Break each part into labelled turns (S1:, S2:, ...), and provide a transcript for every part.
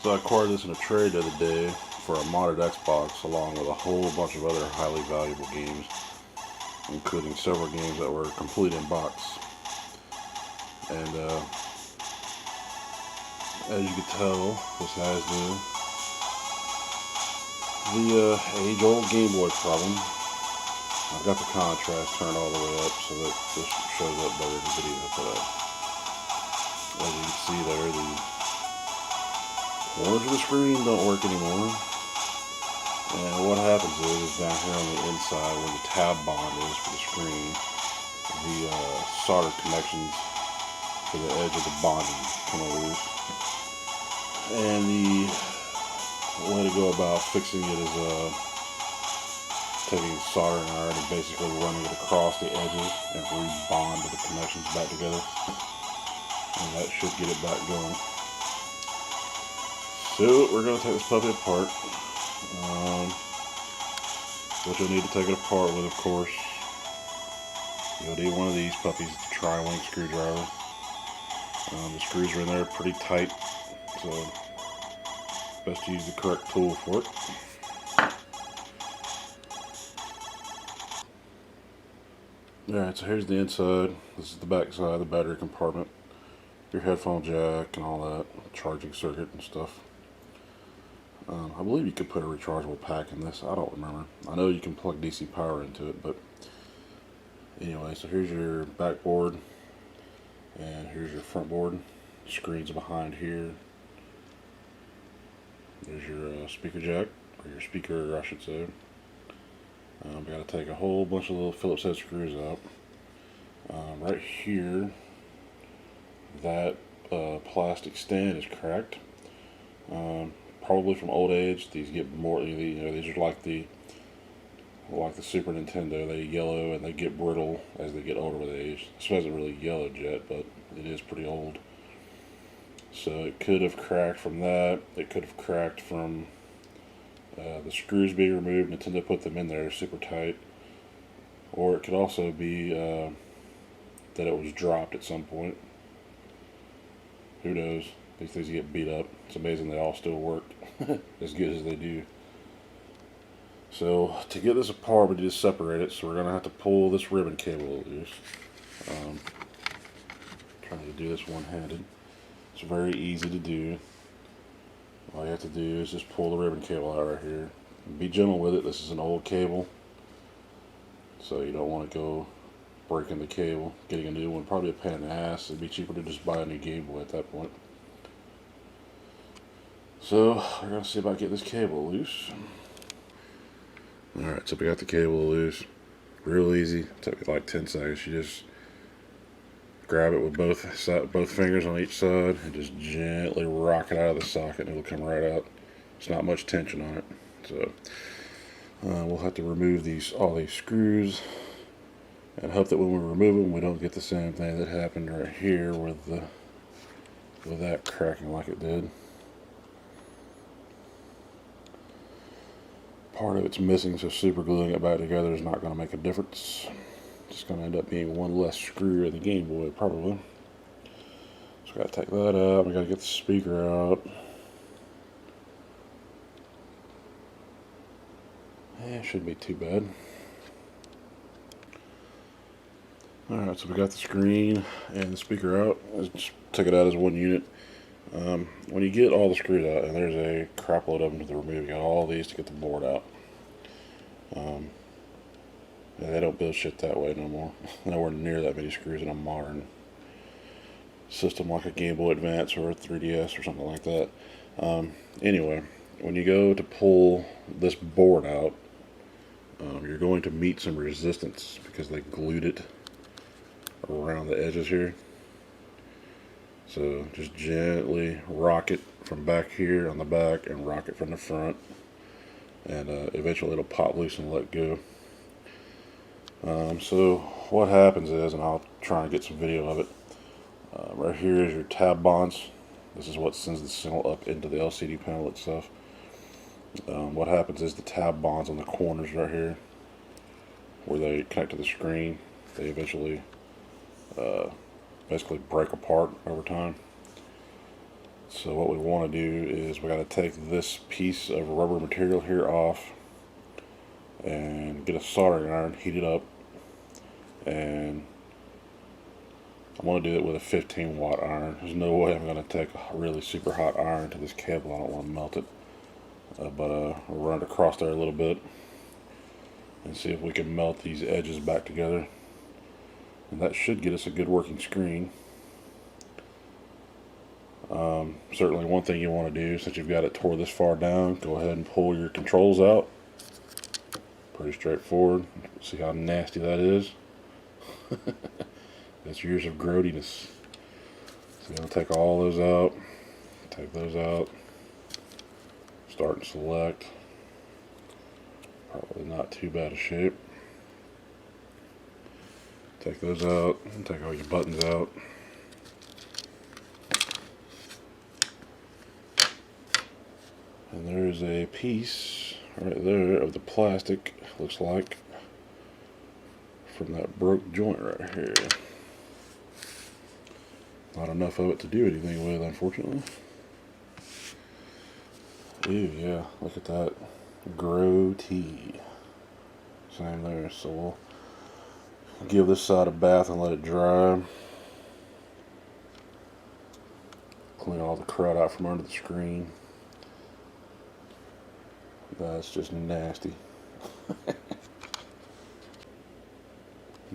S1: So I acquired this in a trade the other day for a modded Xbox, along with a whole bunch of other highly valuable games, including several games that were complete in box. And as you can tell, this has the age-old Game Boy problem. I've got the contrast turned all the way up so that this shows up better in the video, but as you can see there, the corners of the screen don't work anymore. And what happens is down here on the inside where the tab bond is for the screen, the solder connections to the edge of the bonding come loose. And the way to go about fixing it is taking soldering iron and basically running it across the edges and re-bond the connections back together. And that should get it back going. So we're going to take this puppy apart. What you'll need to take it apart with, of course, you'll need one of these puppies, the tri-link screwdriver. The screws are in there pretty tight, so best to use the correct tool for it. Alright, so here's the inside. This is the back side, the battery compartment, your headphone jack and all that, charging circuit and stuff. I believe you could put a rechargeable pack in this. I don't remember. I know you can plug DC power into it, but anyway, so here's your backboard and here's your front board. Screens behind here. There's your speaker jack, or your speaker, I should say. We got to take a whole bunch of little Phillips head screws out. Right here, that plastic stand is cracked. Probably from old age. These get more. These are like the Super Nintendo. They yellow and they get brittle as they get older with age. This hasn't really yellowed yet, but it is pretty old. So it could have cracked from that. It could have cracked from the screws being removed. Nintendo put them in there super tight. Or it could also be that it was dropped at some point. Who knows? These things get beat up. It's amazing they all still work as good as they do. So to get this apart, we need to separate it. So we're going to have to pull this ribbon cable loose. Trying to do this one-handed. It's very easy to do. All you have to do is just pull the ribbon cable out right here. Be gentle with it. This is an old cable, so you don't want to go breaking the cable, getting a new one. Probably a pain in the ass. It'd be cheaper to just buy a new Game Boy at that point. So we're going to see about getting this cable loose. Alright, so we got the cable loose. Real easy. Took me like 10 seconds. You just grab it with both fingers on each side and just gently rock it out of the socket and it'll come right out. There's not much tension on it. So we'll have to remove all these screws and hope that when we remove them we don't get the same thing that happened right here with that cracking like it did. Part of it's missing, so super gluing it back together is not going to make a difference. It's going to end up being one less screw in the Game Boy, probably. So we got to take that out. We got to get the speaker out. It shouldn't be too bad. Alright, so we got the screen and the speaker out. I just took it out as one unit. When you get all the screws out, and there's a crap load of them to remove, you got all these to get the board out. And they don't build shit that way no more. Nowhere near that many screws in a modern system like a Game Boy Advance or a 3DS or something like that. Anyway, when you go to pull this board out, you're going to meet some resistance because they glued it around the edges here. So just gently rock it from back here on the back and rock it from the front, and eventually it'll pop loose and let go. So what happens is, and I'll try and get some video of it, right here is your tab bonds. This is what sends the signal up into the LCD panel itself. What happens is the tab bonds on the corners right here, where they connect to the screen, they eventually basically break apart over time. So what we want to do is we got to take this piece of rubber material here off and get a soldering iron, heat it up, and I want to do it with a 15-watt iron. There's no way I'm going to take a really super hot iron to this cable. I don't want to melt it. We'll run it across there a little bit and see if we can melt these edges back together. And that should get us a good working screen. Certainly one thing you want to do, since you've got it tore this far down, go ahead and pull your controls out. Pretty straightforward. See how nasty that is? That's years of grody-ness. So I'll take all those out, take those out, start and select. Probably not too bad a shape. Take those out, and take all your buttons out. And there's a piece right there of the plastic, looks like, from that broke joint right here. Not enough of it to do anything with, unfortunately. Ew, yeah, look at that. Grow tea. Same there, so we'll give this side a bath and let it dry. Clean all the crud out from under the screen. That's just nasty.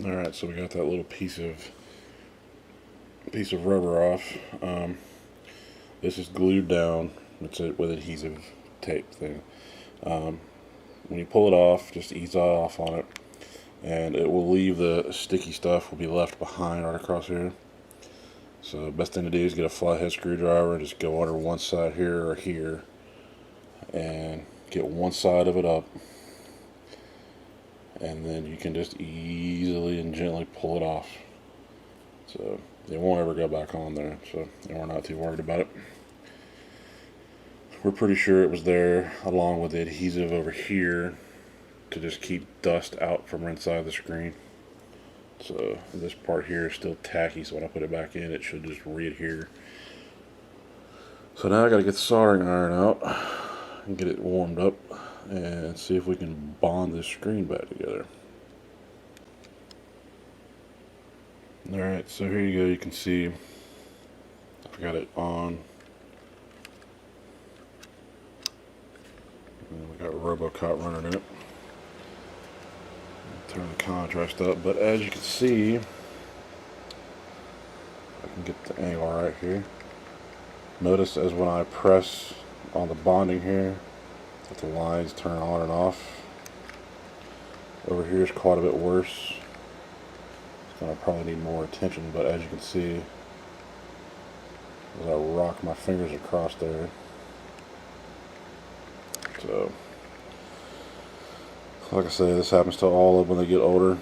S1: Alright, so we got that little piece of rubber off. This is glued down. It's with adhesive tape thing. When you pull it off, just ease off on it, and it will leave the sticky stuff will be left behind right across here. So best thing to do is get a flathead screwdriver and just go under one side here or here and get one side of it up, and then you can just easily and gently pull it off. So it won't ever go back on there, so we're not too worried about it. We're pretty sure it was there along with the adhesive over here to just keep dust out from inside the screen. So this part here is still tacky, so when I put it back in, it should just re-adhere. So now I got to get the soldering iron out and get it warmed up and see if we can bond this screen back together. Alright, so here you go, you can see I've got it on. And we got RoboCop running in it. Turn the contrast up, but as you can see, I can get the angle right here. Notice as when I press on the bonding here that the lines turn on and off. Over here is quite a bit worse. It's going to probably need more attention, but as you can see, as I rock my fingers across there, so like I say, this happens to all of them when they get older.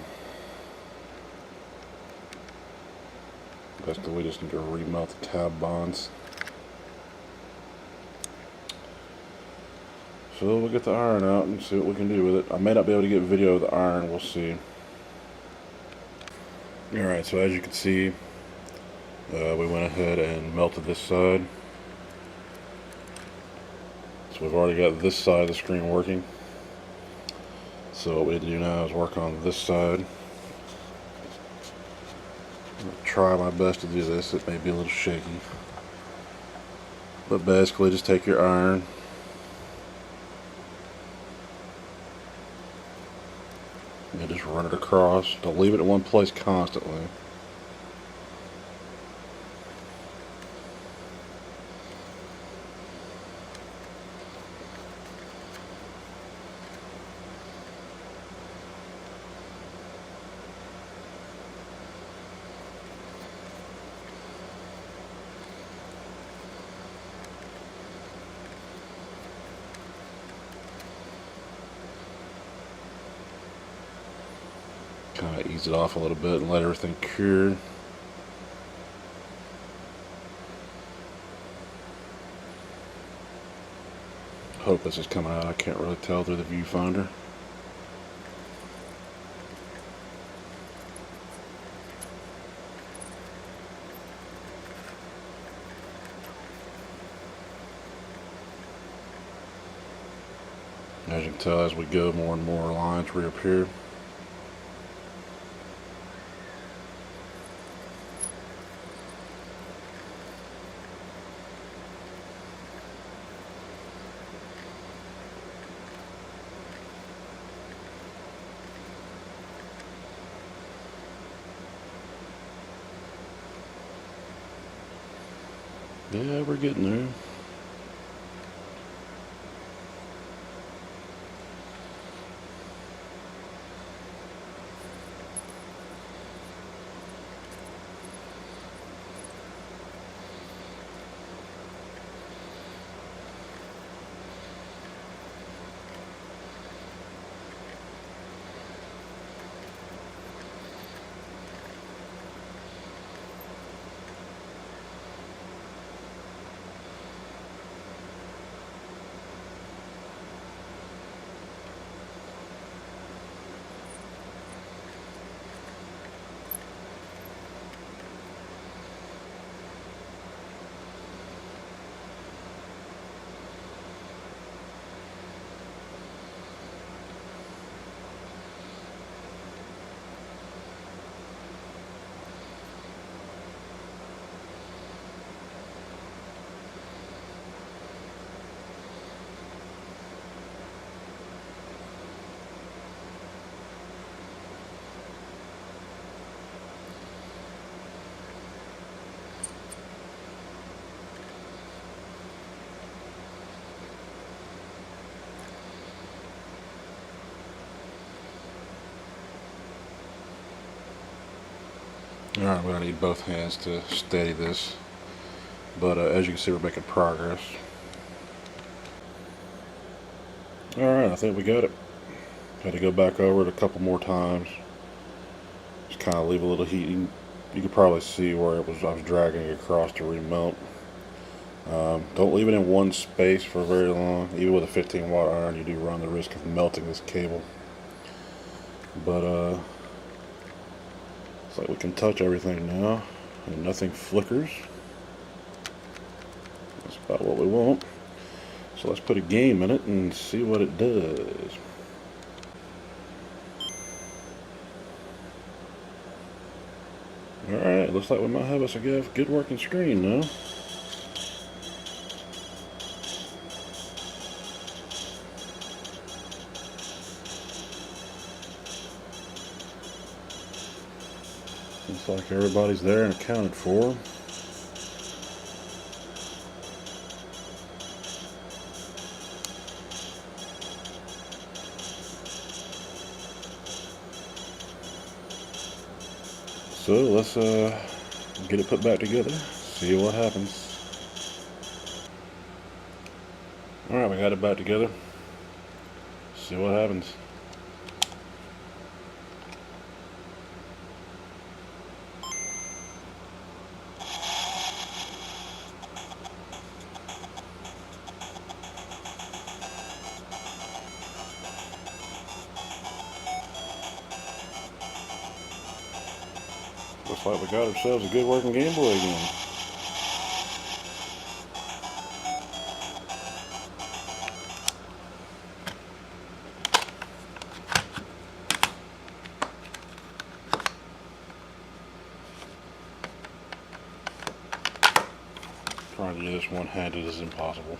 S1: Basically, we just need to remelt the tab bonds. So we'll get the iron out and see what we can do with it. I may not be able to get video of the iron, we'll see. Alright, so as you can see, we went ahead and melted this side. So we've already got this side of the screen working. So what we do now is work on this side. I'm going to try my best to do this. It may be a little shaky. But basically just take your iron, and just run it across. Don't leave it in one place constantly. Kind of ease it off a little bit and let everything cure. Hope this is coming out. I can't really tell through the viewfinder. As you can tell, as we go, more and more lines reappear. Yeah, we're getting there. Alright, we're going to need both hands to steady this, but as you can see, we're making progress. Alright, I think we got it. Had to go back over it a couple more times. Just kind of leave a little heat. You can probably see where it was. I was dragging it across to remelt. Don't leave it in one space for very long. Even with a 15-watt iron, you do run the risk of melting this cable. But it's like we can touch everything now, and nothing flickers. That's about what we want. So let's put a game in it and see what it does. Alright, looks like we might have us a good working screen now. Looks like everybody's there and accounted for. So let's get it put back together, see what happens. Alright, we got it back together. See what happens. Looks like we got ourselves a good working Game Boy again. Trying to do this one-handed is impossible.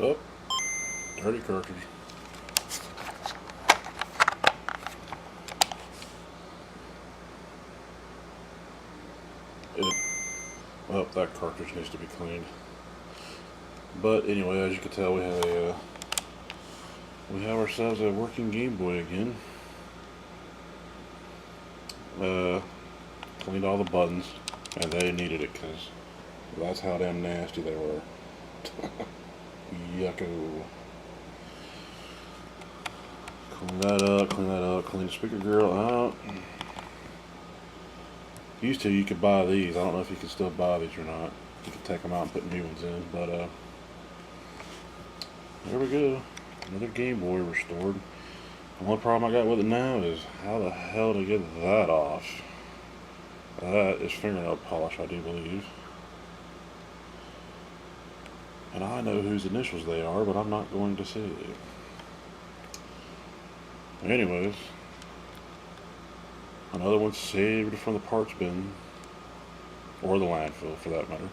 S1: Oh, dirty cartridge. Well, that cartridge needs to be cleaned. But anyway, as you can tell, we have ourselves a working Game Boy again. Cleaned all the buttons, and they needed it because that's how damn nasty they were. Yucko. Clean that up, clean that up, clean the speaker grill out. Used to, you could buy these. I don't know if you can still buy these or not. You could take them out and put new ones in, but there we go. Another Game Boy restored. The one problem I got with it now is how the hell to get that off. That is fingernail polish, I do believe. And I know whose initials they are, but I'm not going to say. Anyways, another one saved from the parts bin, or the landfill for that matter.